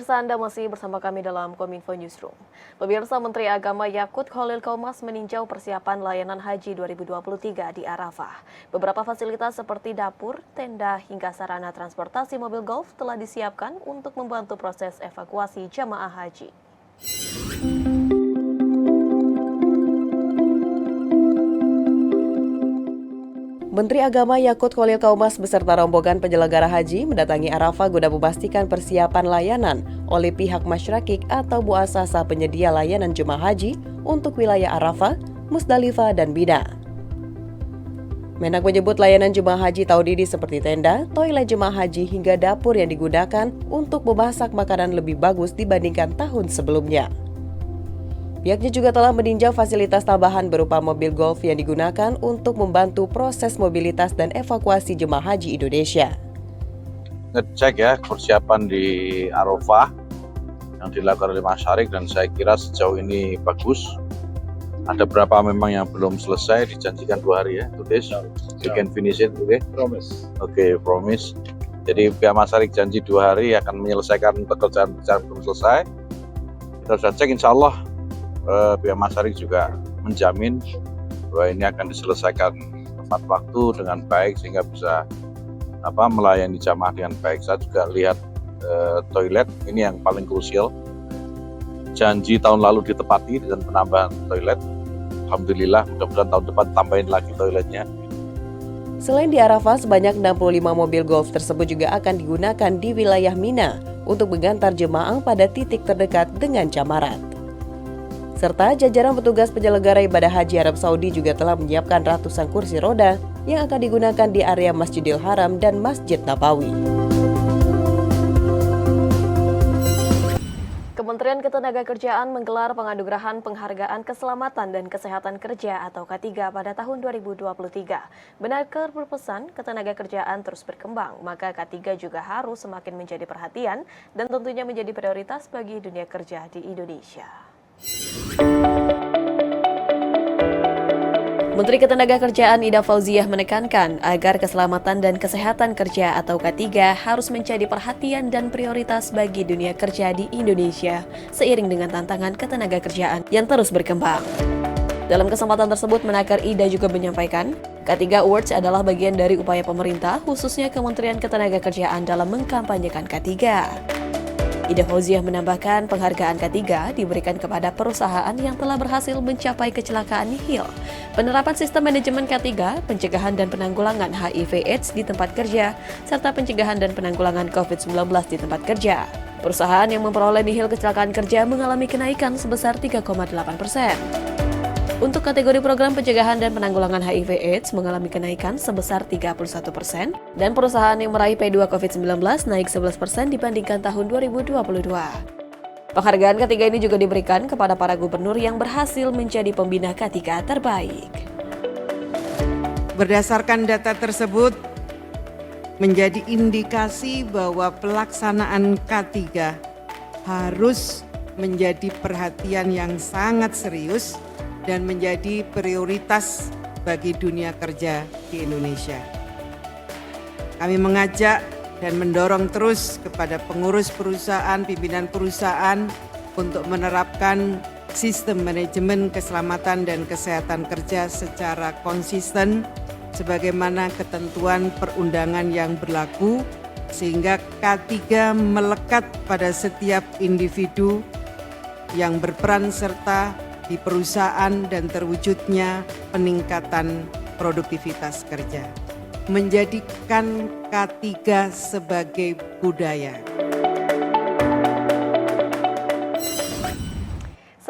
Pemirsa, Anda masih bersama kami dalam Kominfo Newsroom. Pemirsa, Menteri Agama Yakut Khalil Qaumas meninjau persiapan layanan haji 2023 di Arafah. Beberapa fasilitas seperti dapur, tenda, hingga sarana transportasi mobil golf telah disiapkan untuk membantu proses evakuasi jamaah haji. Menteri Agama Yakut Khalil Qaumas beserta rombongan penyelenggara haji mendatangi Arafah guna memastikan persiapan layanan oleh pihak masyrakik atau muasasah penyedia layanan jemaah haji untuk wilayah Arafah, Musdalifah, dan Mina. Menak menyebut layanan jemaah haji tahun ini seperti tenda, toilet jemaah haji hingga dapur yang digunakan untuk memasak makanan lebih bagus dibandingkan tahun sebelumnya. Pihaknya juga telah meninjau fasilitas tambahan berupa mobil golf yang digunakan untuk membantu proses mobilitas dan evakuasi jemaah haji Indonesia. Ngecek ya persiapan di Arafah yang dilakukan oleh Masyarik, dan saya kira sejauh ini bagus. Ada beberapa memang yang belum selesai, dijanjikan 2 hari ya. Today we can finish it, okay? Promise. Okay, promise. Jadi pihak Masyarik janji 2 hari akan menyelesaikan pekerjaan-pekerjaan belum selesai. Kita sudah cek, insya Allah pihak Masyarik juga menjamin bahwa ini akan diselesaikan tepat waktu dengan baik sehingga bisa melayani jamaah dengan baik. Saya juga lihat toilet ini yang paling krusial. Janji tahun lalu ditepati dengan penambahan toilet. Alhamdulillah, mudah-mudahan tahun depan tambahin lagi toiletnya. Selain di Arafah, sebanyak 65 mobil golf tersebut juga akan digunakan di wilayah Mina untuk mengantar jemaah pada titik terdekat dengan jamarat. Serta jajaran petugas penyelenggara ibadah haji Arab Saudi juga telah menyiapkan ratusan kursi roda yang akan digunakan di area Masjidil Haram dan Masjid Nabawi. Kementerian Ketenagakerjaan menggelar penganugerahan penghargaan keselamatan dan kesehatan kerja atau K3 pada tahun 2023. Benaker berpesan ketenagakerjaan terus berkembang, maka K3 juga harus semakin menjadi perhatian dan tentunya menjadi prioritas bagi dunia kerja di Indonesia. Menteri Ketenagakerjaan Ida Fauziah menekankan agar keselamatan dan kesehatan kerja atau K3 harus menjadi perhatian dan prioritas bagi dunia kerja di Indonesia seiring dengan tantangan ketenagakerjaan yang terus berkembang. Dalam kesempatan tersebut, Menaker Ida juga menyampaikan, K3 Awards adalah bagian dari upaya pemerintah, khususnya Kementerian Ketenagakerjaan dalam mengkampanyekan K3. Ida Fauziah menambahkan penghargaan K3 diberikan kepada perusahaan yang telah berhasil mencapai kecelakaan nihil, penerapan sistem manajemen K3, pencegahan dan penanggulangan HIV/AIDS di tempat kerja, serta pencegahan dan penanggulangan COVID-19 di tempat kerja. Perusahaan yang memperoleh nihil kecelakaan kerja mengalami kenaikan sebesar 3,8%. Untuk kategori program pencegahan dan penanggulangan HIV/AIDS mengalami kenaikan sebesar 31%, dan perusahaan yang meraih P2 COVID-19 naik 11% dibandingkan tahun 2022. Penghargaan K3 ini juga diberikan kepada para gubernur yang berhasil menjadi pembina K3 terbaik. Berdasarkan data tersebut, menjadi indikasi bahwa pelaksanaan K3 harus menjadi perhatian yang sangat serius dan menjadi prioritas bagi dunia kerja di Indonesia. Kami mengajak dan mendorong terus kepada pengurus perusahaan, pimpinan perusahaan untuk menerapkan sistem manajemen keselamatan dan kesehatan kerja secara konsisten sebagaimana ketentuan perundangan yang berlaku, sehingga K3 melekat pada setiap individu yang berperan serta di perusahaan dan terwujudnya peningkatan produktivitas kerja. Menjadikan K3 sebagai budaya.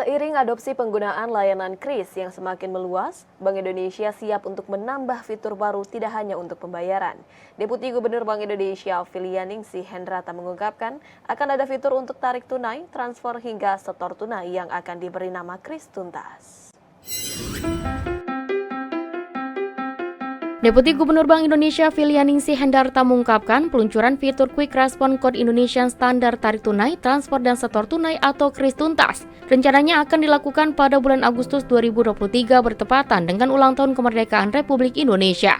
Seiring adopsi penggunaan layanan KRIS yang semakin meluas, Bank Indonesia siap untuk menambah fitur baru tidak hanya untuk pembayaran. Deputi Gubernur Bank Indonesia Filianingsih Hendrata mengungkapkan akan ada fitur untuk tarik tunai, transfer hingga setor tunai yang akan diberi nama KRIS Tuntas. Deputi Gubernur Bank Indonesia Filianingsih Hendrata mengungkapkan peluncuran fitur Quick Response Code Indonesian Standard Tarik Tunai, Transfer dan Setor Tunai atau KRIS Tuntas. Rencananya akan dilakukan pada bulan Agustus 2023 bertepatan dengan ulang tahun kemerdekaan Republik Indonesia.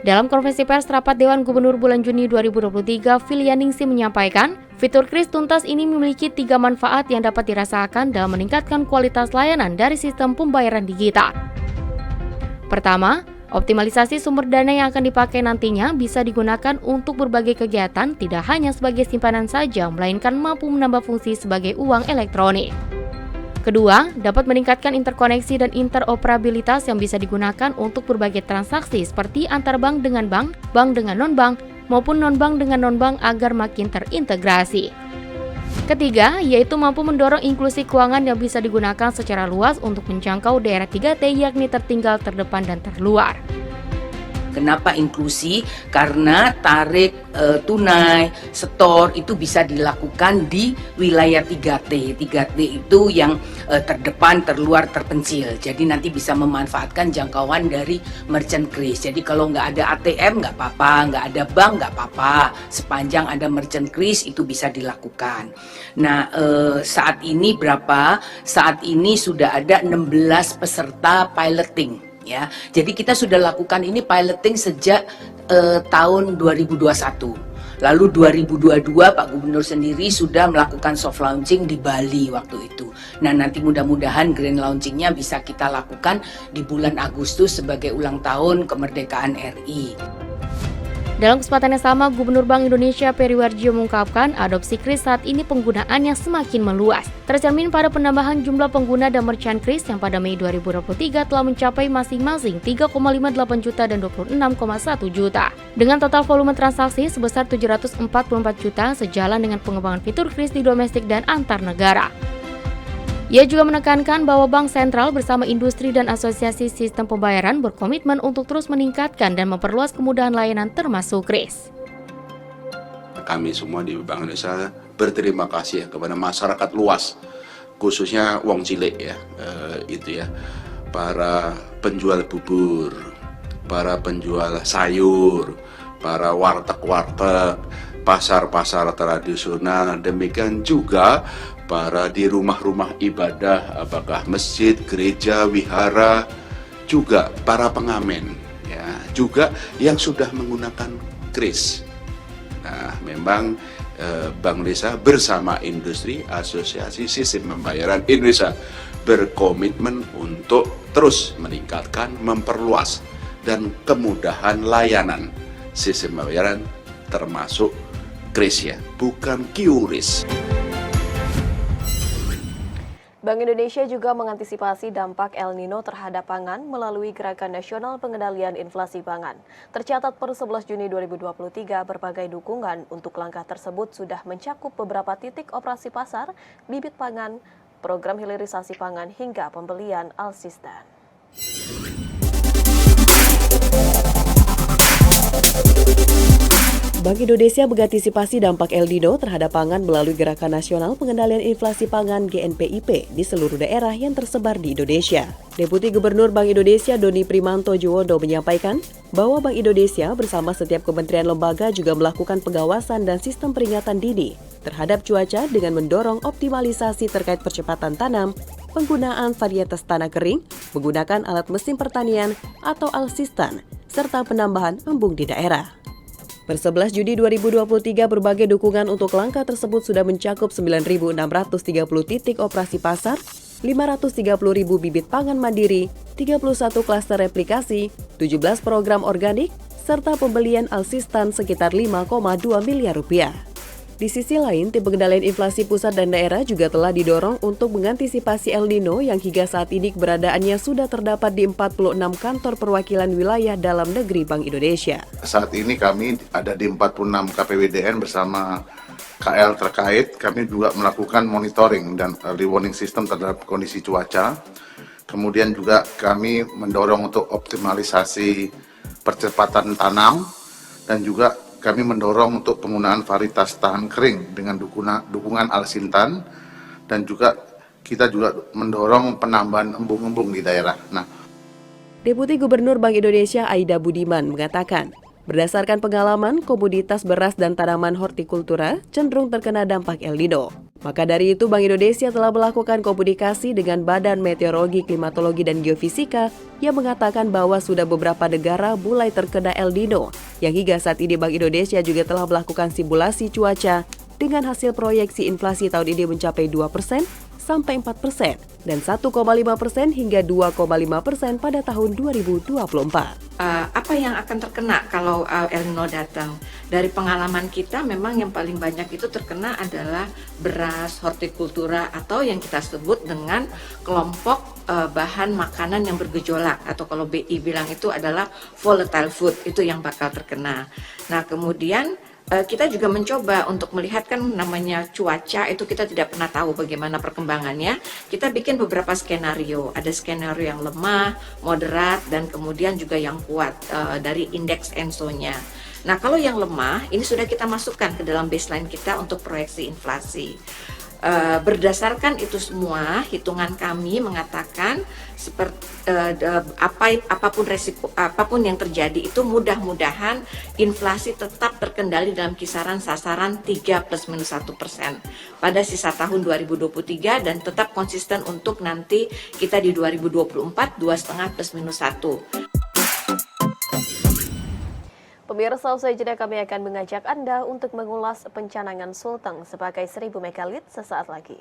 Dalam konferensi pers rapat Dewan Gubernur bulan Juni 2023, Filianingsih menyampaikan Fitur kris tuntas ini memiliki 3 manfaat yang dapat dirasakan dalam meningkatkan kualitas layanan dari sistem pembayaran digital. Pertama, optimalisasi sumber dana yang akan dipakai nantinya bisa digunakan untuk berbagai kegiatan, tidak hanya sebagai simpanan saja, melainkan mampu menambah fungsi sebagai uang elektronik. Kedua, dapat meningkatkan interkoneksi dan interoperabilitas yang bisa digunakan untuk berbagai transaksi seperti antar bank dengan bank, bank dengan non-bank, maupun non-bank dengan non-bank agar makin terintegrasi. Ketiga, yaitu mampu mendorong inklusi keuangan yang bisa digunakan secara luas untuk menjangkau daerah 3T yakni tertinggal, terdepan, dan terluar. Kenapa inklusi? Karena tarik tunai, setor itu bisa dilakukan di wilayah 3T. 3T itu yang terdepan, terluar, terpencil. Jadi nanti bisa memanfaatkan jangkauan dari merchant kris. Jadi kalau nggak ada ATM nggak apa-apa, nggak ada bank nggak apa-apa. Sepanjang ada merchant kris itu bisa dilakukan. Nah saat ini berapa? Saat ini sudah ada 16 peserta piloting. Ya, jadi kita sudah lakukan ini piloting sejak tahun 2021. Lalu 2022 Pak Gubernur sendiri sudah melakukan soft launching di Bali waktu itu. Nah nanti mudah-mudahan grand launchingnya bisa kita lakukan di bulan Agustus sebagai ulang tahun kemerdekaan RI. Dalam kesempatan yang sama, Gubernur Bank Indonesia Peri Warjio mengungkapkan adopsi kris saat ini penggunaannya semakin meluas. Tercermin pada penambahan jumlah pengguna dan merchant kris yang pada Mei 2023 telah mencapai masing-masing 3,58 juta dan 26,1 juta. Dengan total volume transaksi sebesar 744 juta sejalan dengan pengembangan fitur kris di domestik dan antar negara. Ia juga menekankan bahwa Bank Sentral bersama industri dan asosiasi sistem pembayaran berkomitmen untuk terus meningkatkan dan memperluas kemudahan layanan termasuk kris. Kami semua di Bank Indonesia berterima kasih kepada masyarakat luas, khususnya wong cilik ya, para penjual bubur, para penjual sayur, para warteg-warteg, pasar-pasar tradisional, demikian juga para di rumah-rumah ibadah, apakah masjid, gereja, wihara, juga para pengamen, ya, juga yang sudah menggunakan kris. Nah, memang Bank Indonesia bersama industri, asosiasi sistem pembayaran Indonesia berkomitmen untuk terus meningkatkan, memperluas, dan kemudahan layanan sistem pembayaran termasuk kris ya, bukan QRIS. Bank Indonesia juga mengantisipasi dampak El Nino terhadap pangan melalui Gerakan Nasional Pengendalian Inflasi Pangan. Tercatat per 11 Juni 2023, berbagai dukungan untuk langkah tersebut sudah mencakup beberapa titik operasi pasar, bibit pangan, program hilirisasi pangan, hingga pembelian alsistan. Bank Indonesia mengantisipasi dampak El Nino terhadap pangan melalui Gerakan Nasional Pengendalian Inflasi Pangan GNPIP di seluruh daerah yang tersebar di Indonesia. Deputi Gubernur Bank Indonesia Doni Primanto Juwondo menyampaikan bahwa Bank Indonesia bersama setiap kementerian lembaga juga melakukan pengawasan dan sistem peringatan dini terhadap cuaca dengan mendorong optimalisasi terkait percepatan tanam, penggunaan varietas tanah kering, menggunakan alat mesin pertanian atau alsistan, serta penambahan embung di daerah. Per 11 Juni 2023, berbagai dukungan untuk langkah tersebut sudah mencakup 9.630 titik operasi pasar, 530.000 bibit pangan mandiri, 31 klaster replikasi, 17 program organik, serta pembelian alsistan sekitar 5,2 miliar rupiah. Di sisi lain, tim pengendalian inflasi pusat dan daerah juga telah didorong untuk mengantisipasi El Nino yang hingga saat ini keberadaannya sudah terdapat di 46 kantor perwakilan wilayah dalam negeri Bank Indonesia. Saat ini kami ada di 46 KPWDN bersama KL terkait. Kami juga melakukan monitoring dan early warning system terhadap kondisi cuaca. Kemudian juga kami mendorong untuk optimalisasi percepatan tanam dan juga kami mendorong untuk penggunaan varietas tahan kering dengan dukungan alsintan, dan juga kita juga mendorong penambahan embung-embung di daerah. Deputi Gubernur Bank Indonesia Aida Budiman mengatakan, berdasarkan pengalaman, komoditas beras dan tanaman hortikultura cenderung terkena dampak El Nino. Maka dari itu, Bank Indonesia telah melakukan komunikasi dengan Badan Meteorologi, Klimatologi, dan Geofisika yang mengatakan bahwa sudah beberapa negara mulai terkena El Nino, yang hingga saat ini Bank Indonesia juga telah melakukan simulasi cuaca dengan hasil proyeksi inflasi tahun ini mencapai 2% sampai 4% dan 1,5% hingga 2,5% pada tahun 2024. Apa yang akan terkena kalau El Nino datang? Dari pengalaman kita memang yang paling banyak itu terkena adalah beras, hortikultura atau yang kita sebut dengan kelompok bahan makanan yang bergejolak atau kalau BI bilang itu adalah volatile food, itu yang bakal terkena. Nah, kemudian kita juga mencoba untuk melihat kan namanya cuaca itu kita tidak pernah tahu bagaimana perkembangannya. Kita bikin beberapa skenario. Ada skenario yang lemah, moderat, dan kemudian juga yang kuat dari indeks ENSO-nya. Nah, kalau yang lemah ini sudah kita masukkan ke dalam baseline kita untuk proyeksi inflasi. Berdasarkan itu semua, hitungan kami mengatakan apapun resiko, apapun yang terjadi itu mudah-mudahan inflasi tetap terkendali dalam kisaran sasaran 3 ± 1% pada sisa tahun 2023 dan tetap konsisten untuk nanti kita di 2024 2,5 ± 1. Pemirsa, usai jeda kami akan mengajak Anda untuk mengulas pencanangan Sulteng sebagai 1000 megalit sesaat lagi.